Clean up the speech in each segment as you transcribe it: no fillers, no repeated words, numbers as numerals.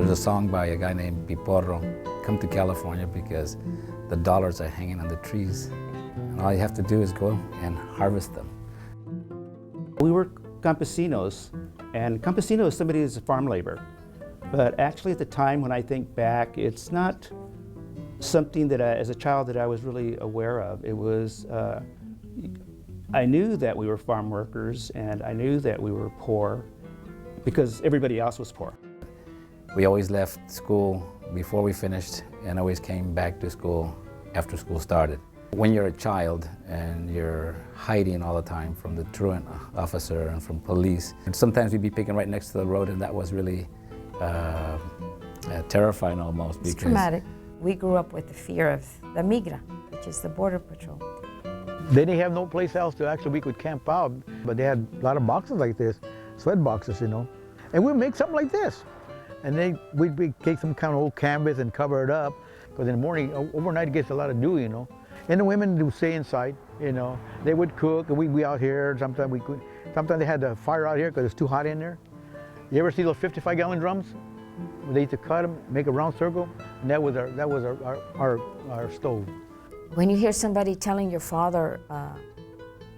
There's a song by a guy named Piporro, "Come to California because the dollars are hanging on the trees. And all you have to do is go and harvest them." We were campesinos, and campesino is somebody who's a farm labor. But actually at the time, when I think back, it's not something that as a child that I was really aware of. It was, I knew that we were farm workers, and I knew that we were poor because everybody else was poor. We always left school before we finished and always came back to school after school started. When you're a child and you're hiding all the time from the truant officer and from police, and sometimes we'd be picking right next to the road, and that was really terrifying almost. It's traumatic. We grew up with the fear of the migra, which is the border patrol. They didn't have no place else to actually we could camp out, but they had a lot of boxes like this, sled boxes, you know. And we'd make something like this. And then we'd take some kind of old canvas and cover it up, because in the morning, overnight it gets a lot of dew, you know. And the women would stay inside, you know. They would cook, and we'd be out here. Sometimes they had the fire out here because it's too hot in there. You ever see those 55-gallon drums? They used to cut them, make a round circle, and that was our stove. When you hear somebody telling your father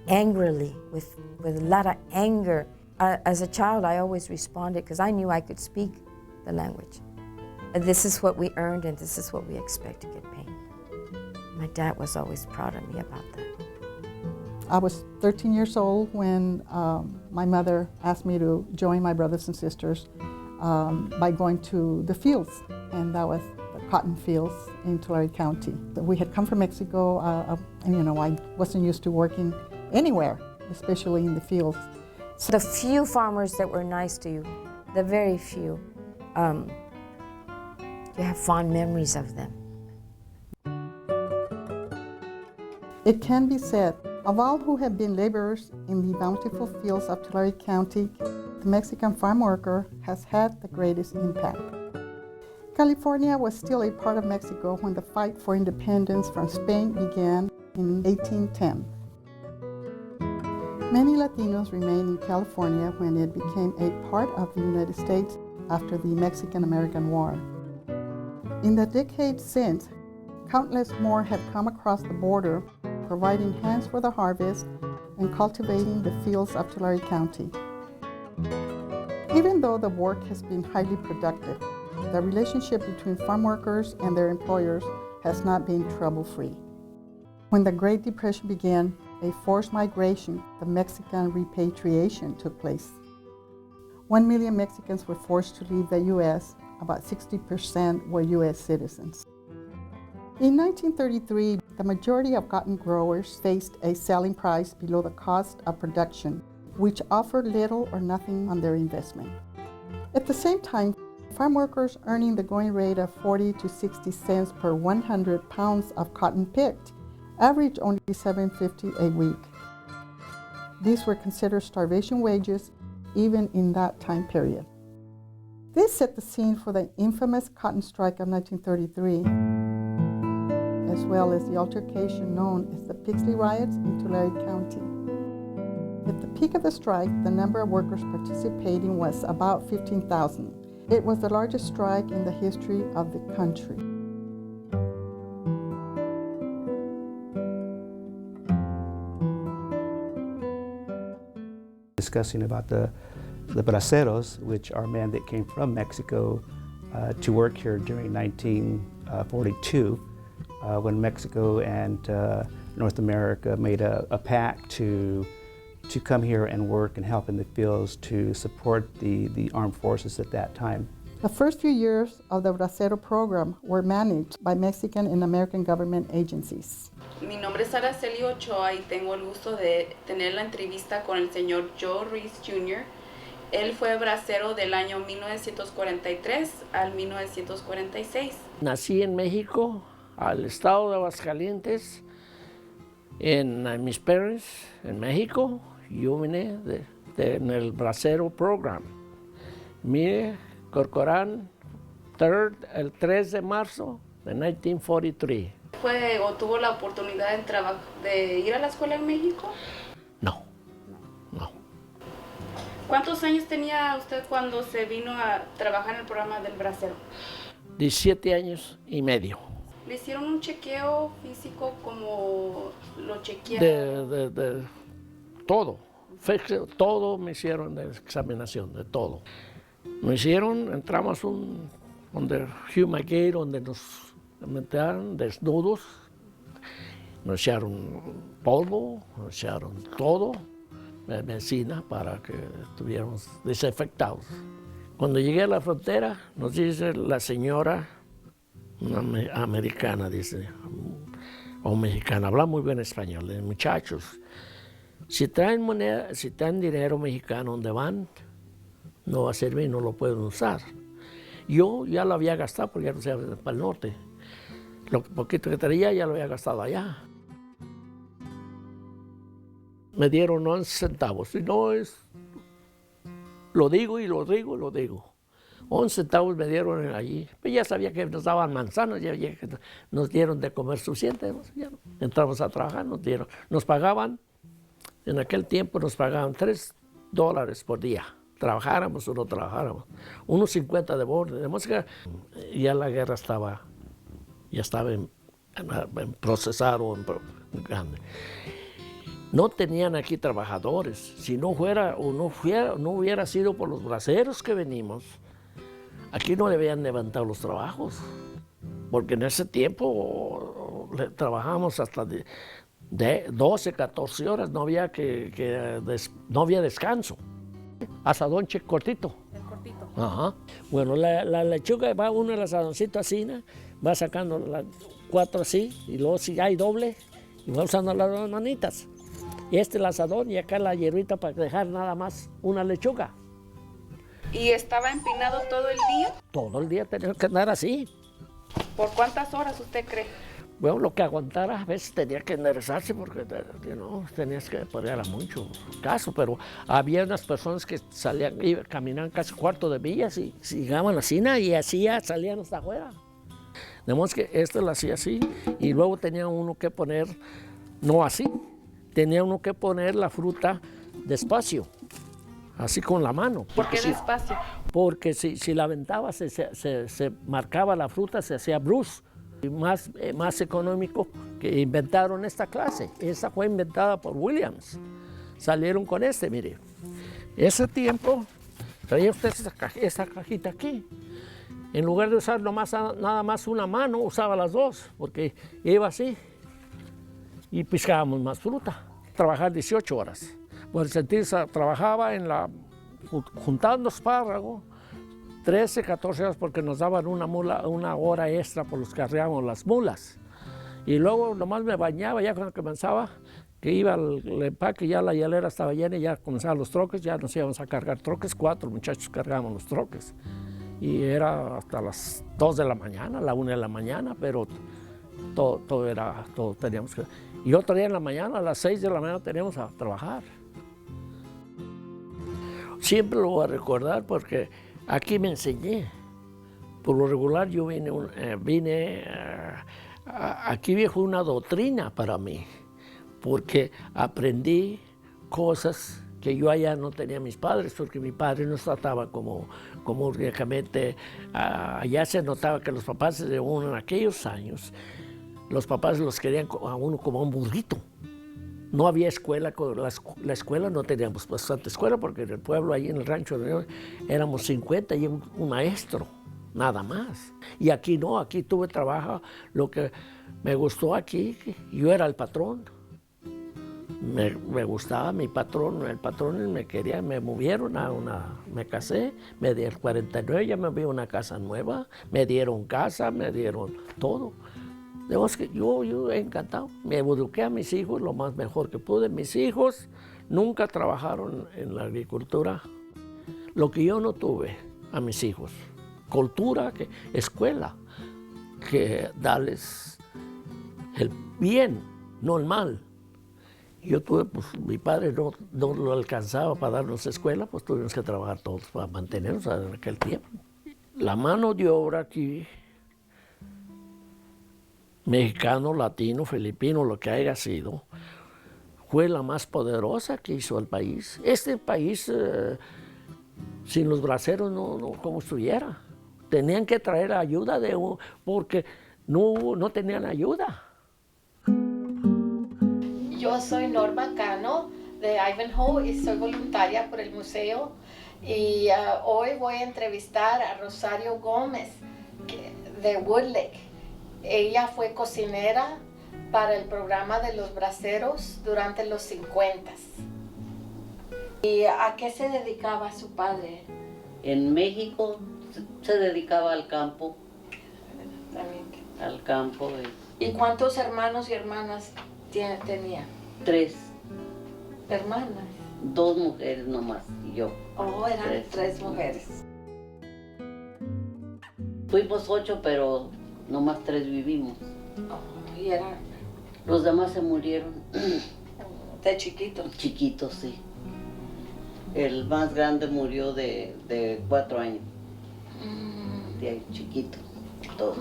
angrily, with a lot of anger, as a child I always responded because I knew I could speak the language. This is what we earned and this is what we expect to get paid. My dad was always proud of me about that. I was 13 years old when my mother asked me to join my brothers and sisters by going to the fields, and that was the cotton fields in Tulare County. We had come from Mexico, and you know, I wasn't used to working anywhere, especially in the fields. So the few farmers that were nice to you, the very few, you have fond memories of them. It can be said, of all who have been laborers in the bountiful fields of Tulare County, the Mexican farm worker has had the greatest impact. California was still a part of Mexico when the fight for independence from Spain began in 1810. Many Latinos remained in California when it became a part of the United States after the Mexican-American War. In the decades since, countless more have come across the border, providing hands for the harvest and cultivating the fields of Tulare County. Even though the work has been highly productive, the relationship between farm workers and their employers has not been trouble-free. When the Great Depression began, a forced migration, the Mexican repatriation, took place. 1 million Mexicans were forced to leave the U.S., about 60% were U.S. citizens. In 1933, the majority of cotton growers faced a selling price below the cost of production, which offered little or nothing on their investment. At the same time, farm workers earning the going rate of 40 to 60 cents per 100 pounds of cotton picked averaged only $7.50 a week. These were considered starvation wages even in that time period. This set the scene for the infamous cotton strike of 1933, as well as the altercation known as the Pixley riots in Tulare County. At the peak of the strike, the number of workers participating was about 15,000. It was the largest strike in the history of the country. Discussing about the braceros, which are men that came from Mexico to work here during 1942, when Mexico and North America made a pact to come here and work and help in the fields to support the armed forces at that time. The first few years of the Bracero program were managed by Mexican and American government agencies. Mi nombre es Araceli Ochoa y tengo el gusto de tener la entrevista con el señor Joe Reese Jr. Él fue bracero del año 1943 al 1946. Nací en México, al estado de Aguascalientes, en mis parents en México. Yo vine en el Bracero Program. Me incorporaron el 3 de marzo de 1943. ¿Fue o tuvo la oportunidad de ir a la escuela en México? No. ¿Cuántos años tenía usted cuando se vino a trabajar en el programa del bracero? 17 años y medio. ¿Le hicieron un chequeo físico como lo chequearon? De todo. Todo me hicieron de examinación, de todo. Me hicieron, entramos donde Hugh McGee, donde nos metieron desnudos, nos echaron polvo, nos echaron todo, medicina para que estuviéramos desinfectados. Cuando llegué a la frontera, nos dice la señora, una americana, dice, o mexicana, habla muy bien español, de muchachos, si traen moneda, si traen dinero mexicano donde van, no va a servir, no lo pueden usar. Yo ya lo había gastado porque ya no sé para el norte. Lo poquito que traía ya lo había gastado allá. Me dieron 11 centavos. Y no es, lo digo y lo digo y lo digo. 11 centavos me dieron allí. Pues ya sabía que nos daban manzanas, ya que nos dieron de comer suficiente. Ya entramos a trabajar, nos pagaban, en aquel tiempo nos pagaban $3 por día. Trabajáramos o no trabajáramos. Unos 50 de borde. De música, ya la guerra ya estaba en procesar o en grande. No tenían aquí trabajadores. Si no hubiera sido por los braceros que venimos, aquí no le habían levantado los trabajos. Porque en ese tiempo trabajamos hasta de 12, 14 horas, no había no había descanso. Asadón cortito. El cortito. Ajá. Bueno, la lechuga va uno el asadoncito así, ¿no? Va sacando las 4 así, y luego si hay doble, y va usando las 2 manitas. Y el asadón, y acá la hierbita para dejar nada más una lechuga. ¿Y estaba empinado todo el día? Todo el día tenía que andar así. ¿Por cuántas horas usted cree? Bueno, lo que aguantara, a veces tenía que enderezarse porque tenías que poner a mucho caso, pero había unas personas que caminaban casi cuarto de millas y llegaban así y así salían hasta afuera. De modo que esto lo hacía así y luego tenía uno que poner, no así, tenía uno que poner la fruta despacio, así con la mano. ¿Por qué despacio? Porque si la aventaba se marcaba la fruta, se hacía bruce. Más económico que inventaron esta clase. Esa fue inventada por Williams. Salieron con mire. Ese tiempo traía usted esta cajita aquí. En lugar de usar nada más una mano, usaba las dos, porque iba así y piscábamos más fruta. Trabajar 18 horas. Por el sentido, trabajaba juntando espárragos, 13, 14 horas porque nos daban una hora extra por los que arreábamos las mulas. Y luego nomás me bañaba, ya cuando comenzaba, que iba al empaque, ya la hielera estaba llena y ya comenzaban los troques, ya nos íbamos a cargar troques, 4 muchachos cargábamos los troques. Y era hasta las 2 de la mañana, la 1 de la mañana, pero todo teníamos que... Y otro día en la mañana, a las 6 de la mañana teníamos a trabajar. Siempre lo voy a recordar porque aquí me enseñé. Por lo regular yo aquí fue una doctrina para mí, porque aprendí cosas que yo allá no tenía mis padres, porque mi padre nos trataba como únicamente, allá se notaba que los papás de uno en aquellos años, los papás los querían a uno como un burrito. No había escuela, la escuela no teníamos bastante escuela porque en el pueblo, ahí en el rancho, éramos 50 y un maestro, nada más. Y aquí no, aquí tuve trabajo, lo que me gustó aquí, yo era el patrón. Me gustaba mi patrón, el patrón me quería, me movieron me casé, me dieron 49, ya me vi una casa nueva, me dieron casa, me dieron todo. Digamos que yo he encantado, me eduqué a mis hijos lo más mejor que pude. Mis hijos nunca trabajaron en la agricultura. Lo que yo no tuve a mis hijos, cultura, escuela, que darles el bien, no el mal. Yo tuve, pues mi padre no lo alcanzaba para darnos escuela, pues tuvimos que trabajar todos para mantenernos en aquel tiempo. La mano de obra aquí, mexicano, latino, filipino, lo que haya sido, fue la más poderosa que hizo el país. Este país Sin los braceros no como estuviera. Tenían que traer ayuda porque no tenían ayuda. Yo soy Norma Cano de Ivanhoe y soy voluntaria por el museo. Y hoy voy a entrevistar a Rosario Gómez de Woodlake. Ella fue cocinera para el programa de los braceros durante los 50s. ¿Y a qué se dedicaba su padre? En México se dedicaba al campo. También. Al campo. ¿Y cuántos hermanos y hermanas tenía? 3. ¿Hermanas? 2 mujeres nomás y yo. Oh, eran 3 mujeres. Fuimos 8, pero nomás 3 vivimos. Oh, y eran... Los demás se murieron. ¿De chiquitos? Chiquitos, sí. El más grande murió de 4 años. De ahí, chiquito, todo.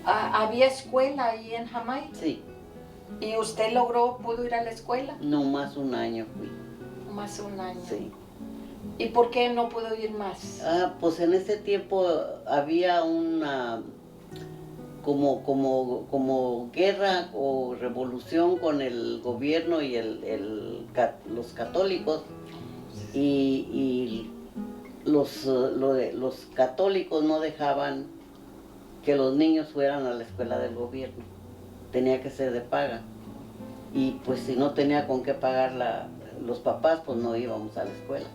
¿Había escuela ahí en Jamaica? Sí. ¿Y usted pudo ir a la escuela? No más un año fui. Más un año. Sí. ¿Y por qué no pudo ir más? Pues en ese tiempo había una como guerra o revolución con el gobierno y los católicos, y los católicos no dejaban que los niños fueran a la escuela del gobierno. Tenía que ser de paga, y pues si no tenía con qué pagar los papás, pues no íbamos a la escuela.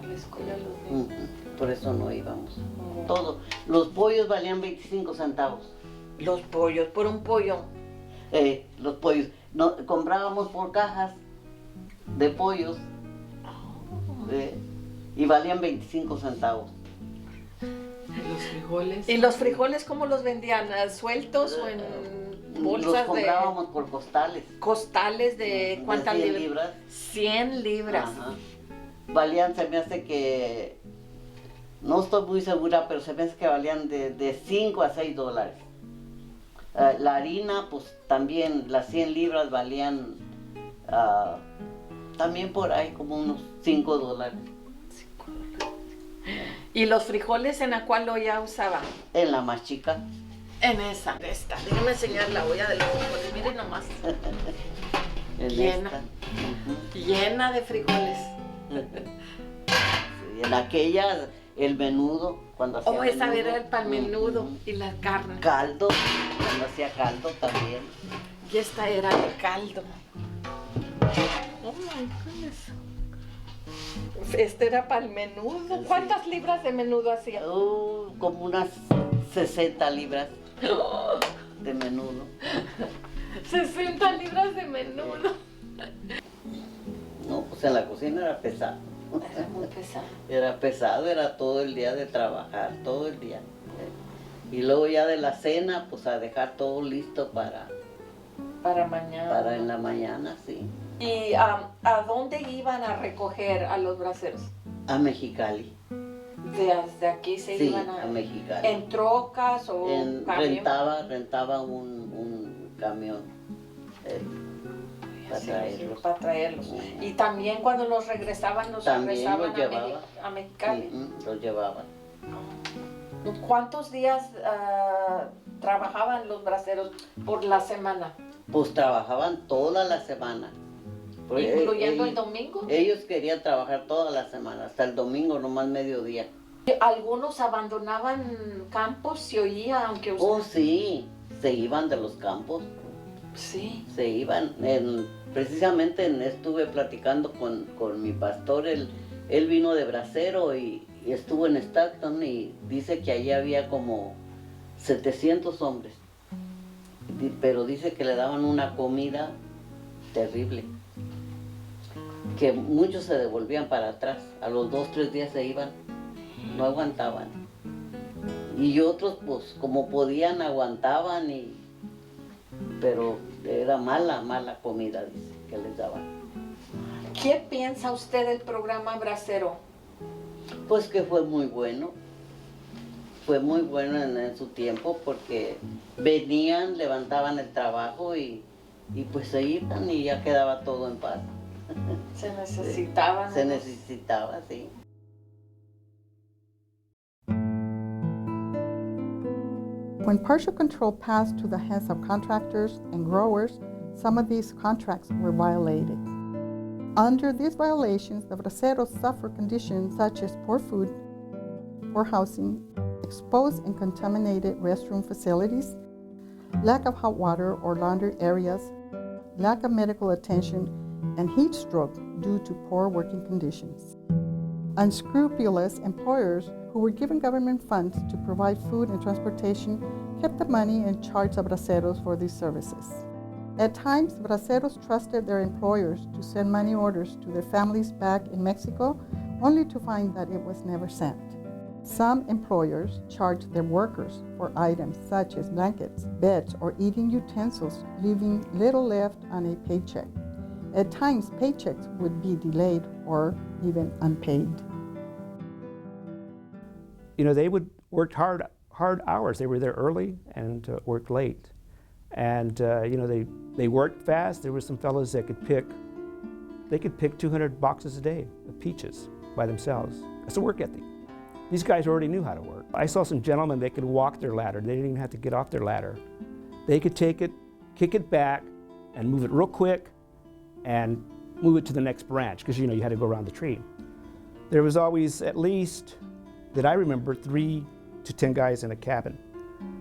A la escuela los niños. Por eso no íbamos. Todo. Los pollos valían 25 centavos. Los pollos, por un pollo. Los pollos. Comprábamos por cajas de pollos, y valían 25 centavos. ¿Los frijoles? ¿Y los frijoles cómo los vendían? ¿Sueltos o en bolsas? Los comprábamos por costales. ¿Costales de cuántas libras? 100 libras. 100 libras. Ajá. Valían, se me hace que, no estoy muy segura, pero se me hace que valían de 5 a 6 dólares. La harina, pues también, las 100 libras valían también por ahí como unos 5 dólares. ¿Y los frijoles en la cual olla usaba? En la más chica. En esta. Déjame enseñar la olla de los frijoles, miren nomás. Llena. Llena de frijoles. Sí, en aquella, el menudo, cuando hacía menudo. Esa era el pan menudo y la carne. Caldo, cuando hacía caldo también. Y esta era de caldo. Oh my goodness. Este era para el menudo. Sí. ¿Cuántas libras de menudo hacía? Como unas 60 libras de menudo. 60 libras de menudo. No, pues en la cocina era pesado. Era muy pesado. Era pesado, era todo el día de trabajar, todo el día. Y luego ya de la cena, pues a dejar todo listo para mañana. Para en la mañana, sí. ¿Y a dónde iban a recoger a los braceros? A Mexicali. Desde aquí se Sí, iban a Mexicali. ¿En trocas o camión? Rentaba un camión para traerlos. Para traerlos. Y también cuando los regresaban, También los llevaba. a Mexicali. Los llevaban. ¿Cuántos días trabajaban los braceros por la semana? Pues trabajaban toda la semana. ¿Incluyendo el domingo? Ellos querían trabajar toda la semana, hasta el domingo, nomás mediodía. ¿Algunos abandonaban campos? ¿Se oía? Aunque usted... Oh, sí, se iban de los campos. Sí. Se iban. Precisamente estuve platicando con mi pastor, él vino de bracero y estuvo en Stockton, y dice que allí había como 700 hombres. Pero dice que le daban una comida terrible, que muchos se devolvían para atrás, a los 2-3 días se iban, no aguantaban. Y otros pues como podían aguantaban, pero era mala comida, dice, que les daban. ¿Qué piensa usted del programa bracero? Pues que fue muy bueno en su tiempo, porque venían, levantaban el trabajo y pues se iban y ya quedaba todo en paz. Se necesitaban. Se necesitaba, sí. When partial control passed to the hands of contractors and growers, some of these contracts were violated. Under these violations, the braceros suffered conditions such as poor food, poor housing, exposed and contaminated restroom facilities, lack of hot water or laundry areas, lack of medical attention, and heat stroke due to poor working conditions. Unscrupulous employers who were given government funds to provide food and transportation kept the money and charged the braceros for these services. At times, braceros trusted their employers to send money orders to their families back in Mexico, only to find that it was never sent. Some employers charged their workers for items such as blankets, beds, or eating utensils, leaving little left on a paycheck. At times, paychecks would be delayed or even unpaid. You know, they would work hard hours. They were there early and worked late. And you know, they worked fast. There were some fellows that could pick 200 boxes a day of peaches by themselves. That's a work ethic. These guys already knew how to work. I saw some gentlemen that could walk their ladder. They didn't even have to get off their ladder. They could take it, kick it back, and move it real quick, and move it to the next branch, because you know you had to go around the tree. There was always at least, that I remember, 3 to 10 guys in a cabin.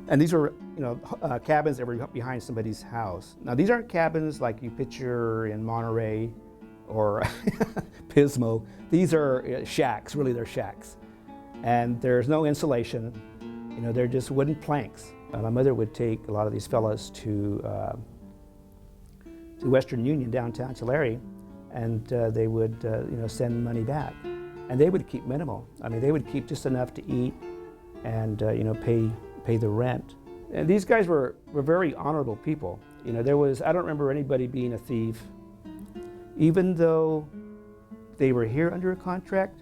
And these were, you know, cabins that were behind somebody's house. Now these aren't cabins like you picture in Monterey or Pismo. These are shacks, really they're shacks. And there's no insulation, you know, they're just wooden planks. My mother would take a lot of these fellas to Western Union, downtown Tulare, and they would, you know, send money back. And they would keep minimal. I mean, they would keep just enough to eat and, you know, pay the rent. And these guys were very honorable people. You know, I don't remember anybody being a thief. Even though they were here under a contract,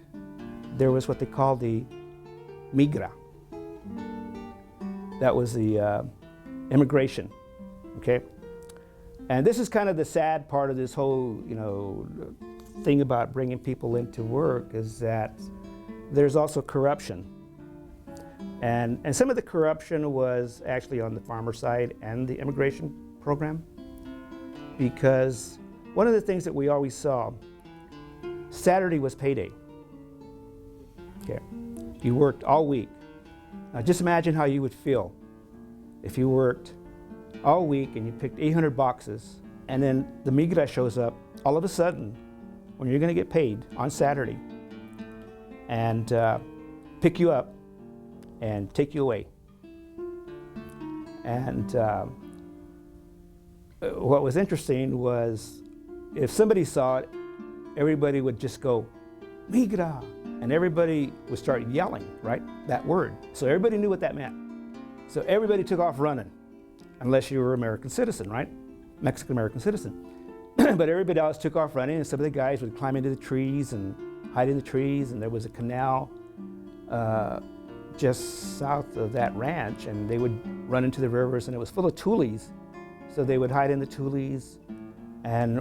there was what they called the migra. That was the immigration, okay? And this is kind of the sad part of this whole, you know, thing about bringing people into work, is that there's also corruption. And some of the corruption was actually on the farmer side and the immigration program, because one of the things that we always saw, Saturday was payday. Okay, you worked all week. Now just imagine how you would feel if you worked all week and you picked 800 boxes, and then the migra shows up all of a sudden when you're going to get paid on Saturday and pick you up and take you away. And what was interesting was, if somebody saw it, everybody would just go, migra, and everybody would start yelling, right? That word. So everybody knew what that meant. So everybody took off running, unless you were an American citizen, right? Mexican-American citizen. But everybody else took off running, and some of the guys would climb into the trees and hide in the trees, and there was a canal just south of that ranch, and they would run into the rivers, and it was full of tules. So they would hide in the tules,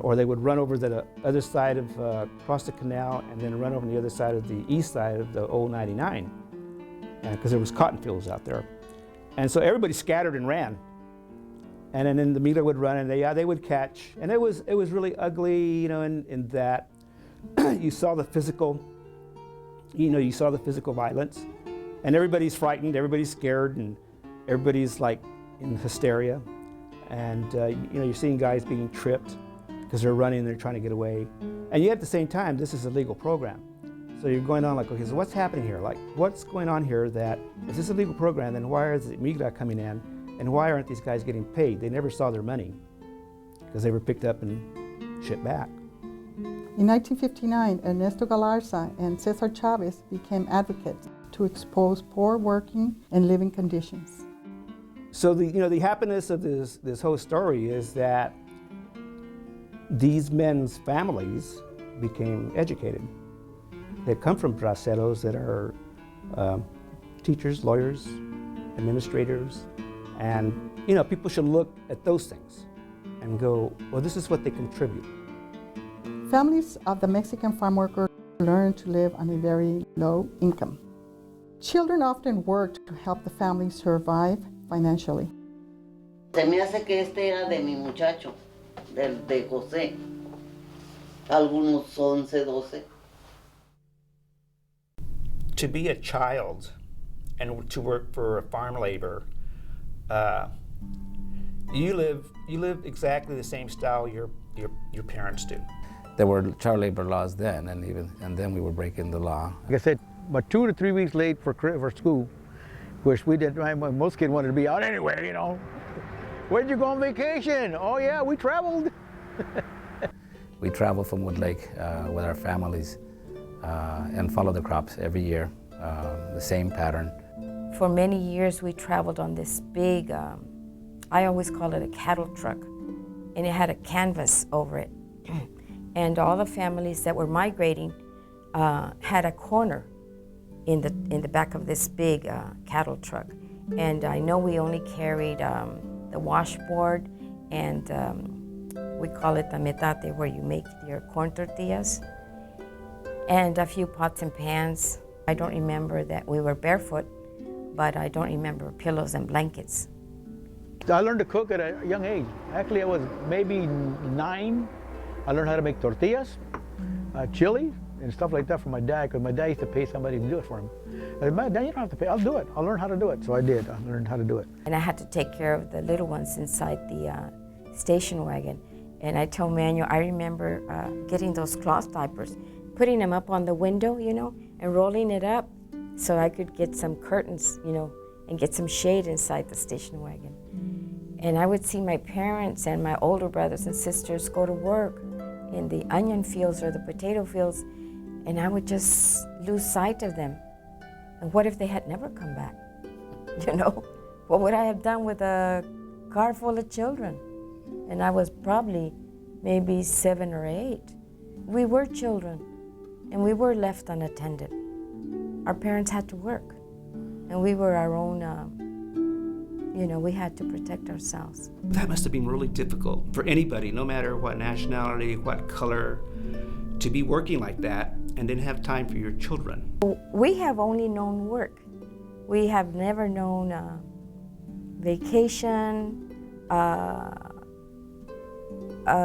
or they would run over the other side of, across the canal, and then run over on the other side of the east side of the old 99, because there was cotton fields out there. And so everybody scattered and ran. And then the migra would run, and they would catch. And it was really ugly, you know, in that you saw the physical, you saw the physical violence. And everybody's frightened, everybody's scared, and everybody's like in hysteria. And you know, you're seeing guys being tripped because they're running and they're trying to get away. And yet at the same time, this is a legal program. So you're going on like, okay, so what's happening here? Like, what's going on here? That if this is a legal program, then why is the migra coming in? And why aren't these guys getting paid? They never saw their money because they were picked up and shipped back. In 1959, Ernesto Galarza and Cesar Chavez became advocates to expose poor working and living conditions. So the happiness of this whole story is that these men's families became educated. They come from braceros that are teachers, lawyers, administrators, and people should look at those things and go, well, this is what they contribute. Families of the Mexican farm worker learned to live on a very low income. Children often worked to help the family survive financially. Se me hace que este era de mi muchacho, de José, algunos 11, 12. To be a child and to work for a farm labor, you live exactly the same style your parents do. There were child labor laws then, and then we were breaking the law. Like I said, about 2 to 3 weeks late for school, which we did. Most kids wanted to be out anywhere, you know. Where'd you go on vacation? Oh yeah, we traveled. We traveled from Wood Lake with our families and followed the crops every year, the same pattern. For many years, we traveled on this big, I always call it a cattle truck, and it had a canvas over it. And all the families that were migrating had a corner in the back of this big cattle truck. And I know we only carried the washboard and we call it the metate, where you make your corn tortillas, and a few pots and pans. I don't remember that we were barefoot, but I don't remember pillows and blankets. I learned to cook at a young age. Actually, I was maybe 9. I learned how to make tortillas, chili, and stuff like that from my dad, because my dad used to pay somebody to do it for him. I said, "Dad, you don't have to pay, I'll do it. I'll learn how to do it." So I did. I learned how to do it. And I had to take care of the little ones inside the station wagon. And I told Manuel, I remember getting those cloth diapers, putting them up on the window, you know, and rolling it up so I could get some curtains, you know, and get some shade inside the station wagon. And I would see my parents and my older brothers and sisters go to work in the onion fields or the potato fields, and I would just lose sight of them. And what if they had never come back? You know, what would I have done with a car full of children? And I was probably maybe 7 or 8. We were children, and we were left unattended. Our parents had to work, and we were our own, you know, we had to protect ourselves. That must have been really difficult for anybody, no matter what nationality, what color, to be working like that and then have time for your children. We have only known work. We have never known vacation,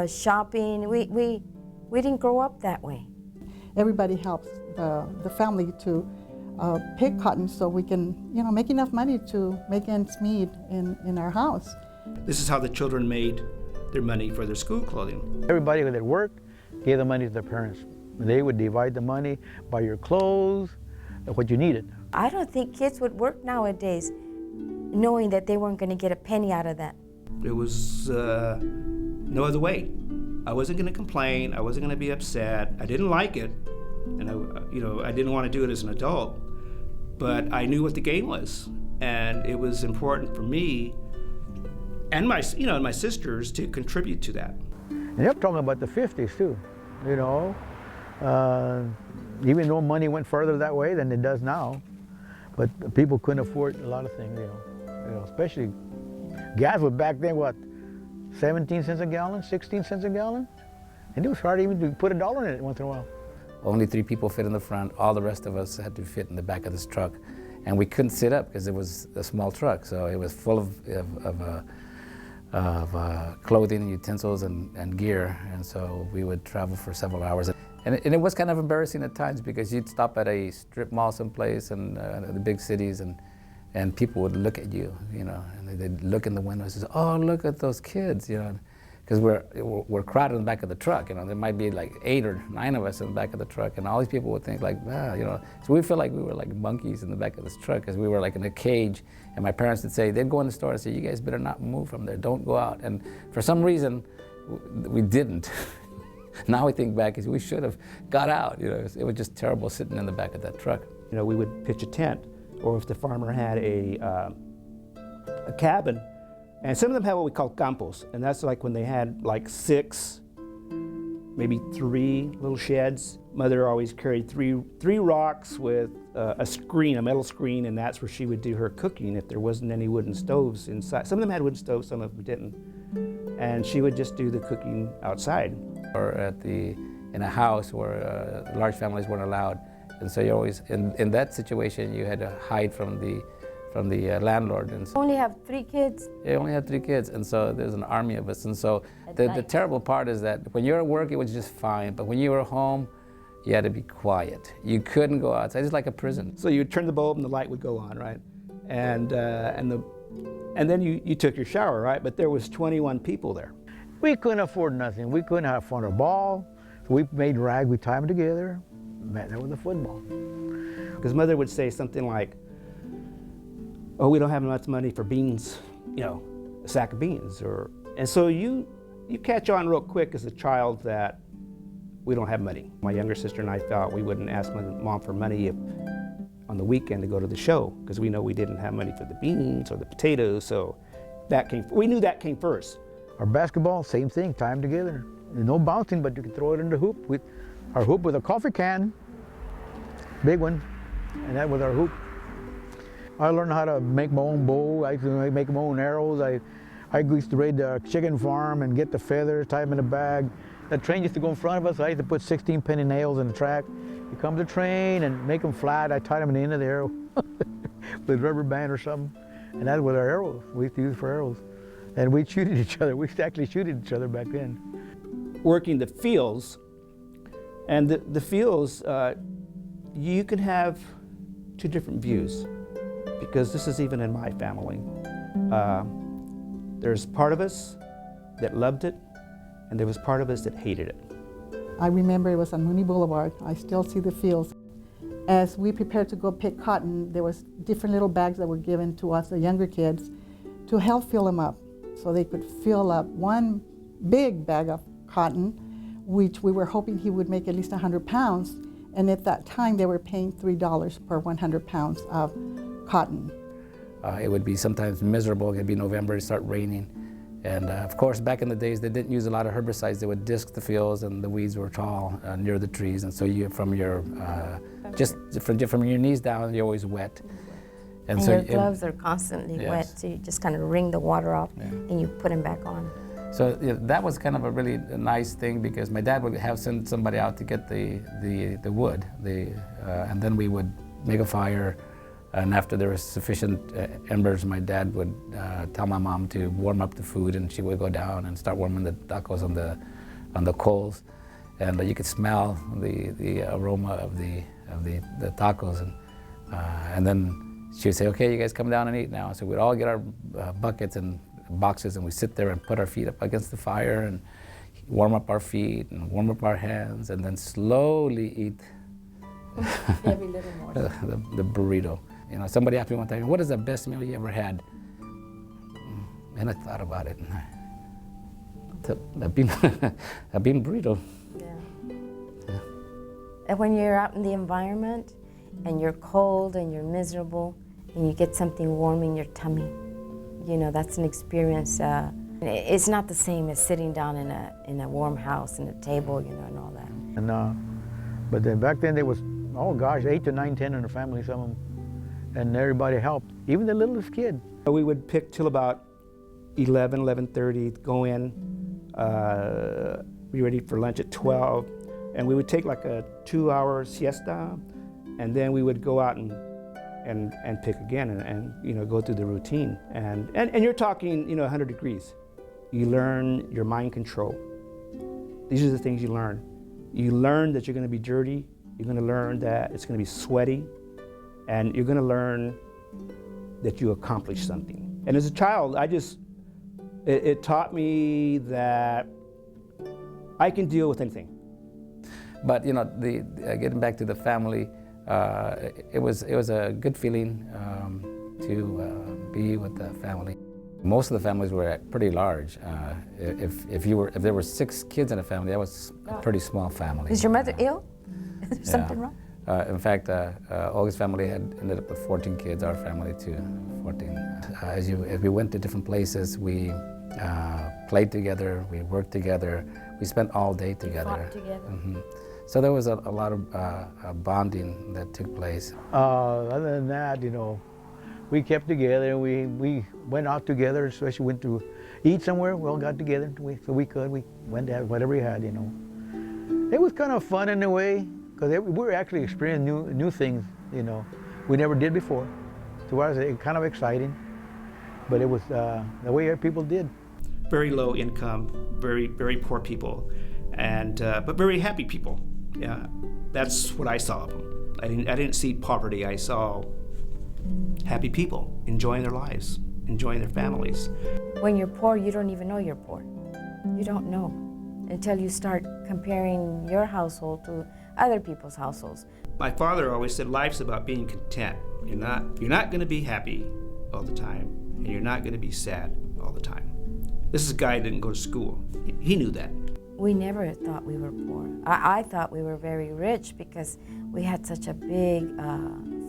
shopping. We didn't grow up that way. Everybody helps the family to pick cotton so we can, you know, make enough money to make ends meet in our house. This is how the children made their money for their school clothing. Everybody that worked gave the money to their parents. They would divide the money, buy your clothes, what you needed. I don't think kids would work nowadays knowing that they weren't going to get a penny out of that. There was no other way. I wasn't going to complain. I wasn't going to be upset. I didn't like it, and I didn't want to do it as an adult. But I knew what the game was, and it was important for me and my sisters to contribute to that. And you're talking about the 50s too, you know. Even though money went further that way than it does now, but people couldn't afford a lot of things, you know, especially gas was back then, what, 17 cents a gallon, 16 cents a gallon? And it was hard even to put $1 in it once in a while. Only 3 people fit in the front. All the rest of us had to fit in the back of this truck. And we couldn't sit up because it was a small truck, so it was full of clothing, utensils, and gear. And so we would travel for several hours. And it was kind of embarrassing at times because you'd stop at a strip mall someplace and the big cities, and people would look at you, you know, and they'd look in the windows and say, "Oh, look at those kids," you know, because we're crowded in the back of the truck. You know, there might be like 8 or 9 of us in the back of the truck, and all these people would think like, "Wow," you know. So we feel like we were like monkeys in the back of this truck because we were like in a cage. And my parents would say, they'd go in the store and say, "You guys better not move from there. Don't go out." And for some reason, we didn't. Now we think back, we should have got out. You know, it was just terrible sitting in the back of that truck. You know, we would pitch a tent, or if the farmer had a cabin, and some of them had what we call campos, and that's like when they had like 6, maybe 3 little sheds. Mother always carried three rocks with a screen, a metal screen, and that's where she would do her cooking if there wasn't any wooden stoves inside. Some of them had wooden stoves, some of them didn't. And she would just do the cooking outside. Or at the in a house where large families weren't allowed. And so you always, in that situation, you had to hide from the landlord. And so Only have 3 kids? they only had 3 kids, and so there's an army of us. And so the terrible part is that when you're at work, it was just fine, but when you were home, you had to be quiet. You couldn't go outside. It's like a prison. So you would turn the bulb and the light would go on, right? And then you took your shower, right? But there was 21 people there. We couldn't afford nothing. We couldn't have fun or ball. So we made rags, we tied them together, met there with a football. Because mother would say something like, oh, we don't have enough money for beans, you know, a sack of beans. And so you catch on real quick as a child that we don't have money. My younger sister and I thought we wouldn't ask my mom for money on the weekend to go to the show, because we know we didn't have money for the beans or the potatoes, so we knew that came first. Our basketball, same thing, tie them together. No bouncing, but you can throw it in the hoop. Our hoop with a coffee can, big one, and that was our hoop. I learned how to make my own bow. I used to make my own arrows. I used to raid the chicken farm and get the feathers, tie them in a bag. The train used to go in front of us. I used to put 16-penny nails in the track. You come to the train and make them flat. I tied them in the end of the arrow with rubber band or something. And that was our arrows. We used to use for arrows. And we'd shoot at each other. We used to actually shoot at each other back then. Working the fields, and the fields, you can have 2 different views, because this is even in my family. There's part of us that loved it, and there was part of us that hated it. I remember it was on Mooney Boulevard. I still see the fields. As we prepared to go pick cotton, there was different little bags that were given to us, the younger kids, to help fill them up, so they could fill up one big bag of cotton, which we were hoping he would make at least 100 pounds. And at that time, they were paying $3 per 100 pounds of cotton. It would be sometimes miserable. It'd be November, it'd start raining. And of course, back in the days, they didn't use a lot of herbicides. They would disc the fields, and the weeds were tall near the trees. And so from your knees down, you're always wet. And so your gloves are constantly wet, so you just kind of wring the water off, and you put them back on. So that was kind of a really nice thing, because my dad would send somebody out to get the wood, and then we would make a fire. And after there was sufficient embers, my dad would tell my mom to warm up the food, and she would go down and start warming the tacos on the coals, and you could smell the aroma of the tacos, and then she would say, "Okay, you guys come down and eat now." So we'd all get our buckets and boxes, and we sit there and put our feet up against the fire and warm up our feet and warm up our hands, and then slowly eat every little more. the burrito. You know, somebody asked me one time, "What is the best meal you ever had?" And I thought about it. A bean burrito. Yeah. And when you're out in the environment and you're cold and you're miserable and you get something warm in your tummy, you know, that's an experience. It's not the same as sitting down in a warm house and a table, you know, and all that. And but then back then there was, oh gosh, 8 to 9, 10 in the family, some of them, and everybody helped, even the littlest kid. We would pick till about 11, 11:30, go in, be ready for lunch at 12, and we would take like a 2-hour siesta, and then we would go out and pick again, and you know, go through the routine. And you're talking, you know, 100 degrees. You learn your mind control. These are the things you learn. You learn that you're going to be dirty. You're going to learn that it's going to be sweaty, and you're going to learn that you accomplished something. And as a child, it taught me that I can deal with anything. But you know, getting back to the family, it was a good feeling to be with the family. Most of the families were pretty large. If there were 6 kids in a family, that was a pretty small family. Is your mother ill? Is there something wrong? In fact, Olga's family had ended up with 14 kids. Our family too, 14. As we went to different places, we played together, we worked together, we spent all day together. Fought together. Mm-hmm. So there was a lot of bonding that took place. Other than that, you know, we kept together. We went out together, especially went to eat somewhere. We all got together so we could. We went to have whatever we had, you know. It was kind of fun in a way, because we were actually experiencing new things, you know, we never did before. So it was kind of exciting, but it was the way people did. Very low income, very poor people, and but very happy people. Yeah, that's what I saw of them. I didn't see poverty. I saw happy people enjoying their lives, enjoying their families. When you're poor, you don't even know you're poor. You don't know until you start comparing your household to other people's households. My father always said life's about being content. You're not going to be happy all the time, and you're not going to be sad all the time. This is a guy who didn't go to school. He knew that. We never thought we were poor. I thought we were very rich because we had such a big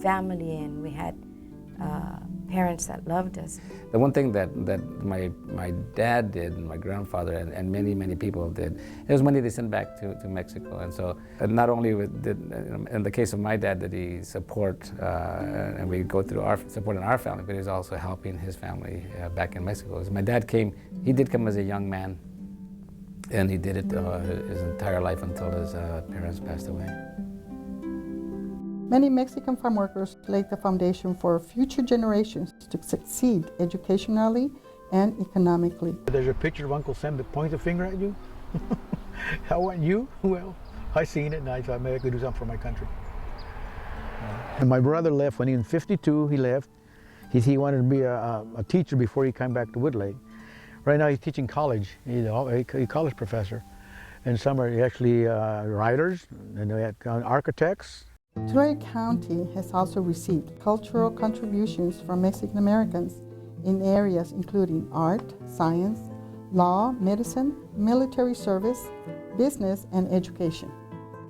family and we had parents that loved us. The one thing that my dad did, and my grandfather, and many people did, it was money they sent back to Mexico. And so not only did, in the case of my dad, did he support, and we go through supporting our family, but he was also helping his family back in Mexico. So my dad he did come as a young man, and he did it his entire life until his parents passed away. Many Mexican farm workers laid the foundation for future generations to succeed educationally and economically. There's a picture of Uncle Sam that points a finger at you. How want you? Well, I seen it and I thought maybe I could do something for my country. And my brother left when he was 52, he left. He wanted to be a teacher before he came back to Woodlake. Right now he's teaching college, he's a college professor. And some are actually writers, and they had architects. Tulare County has also received cultural contributions from Mexican Americans in areas including art, science, law, medicine, military service, business, and education.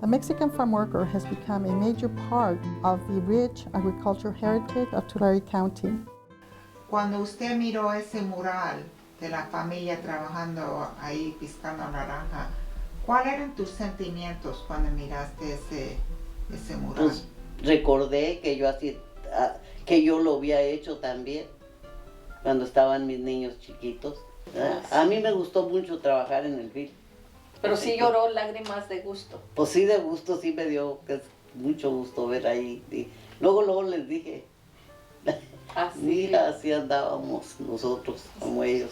The Mexican farm worker has become a major part of the rich agricultural heritage of Tulare County. Cuando usted miró ese mural de la familia trabajando ahí piscando naranja, ¿cuáles eran tus sentimientos cuando miraste ese mural? Pues recordé que yo lo había hecho también cuando estaban mis niños chiquitos. A mí me gustó mucho trabajar en el field. Pero sí lloró lágrimas de gusto. Pues sí, de gusto, sí me dio mucho gusto ver ahí. Y luego les dije, mira, así andábamos nosotros, como ellos.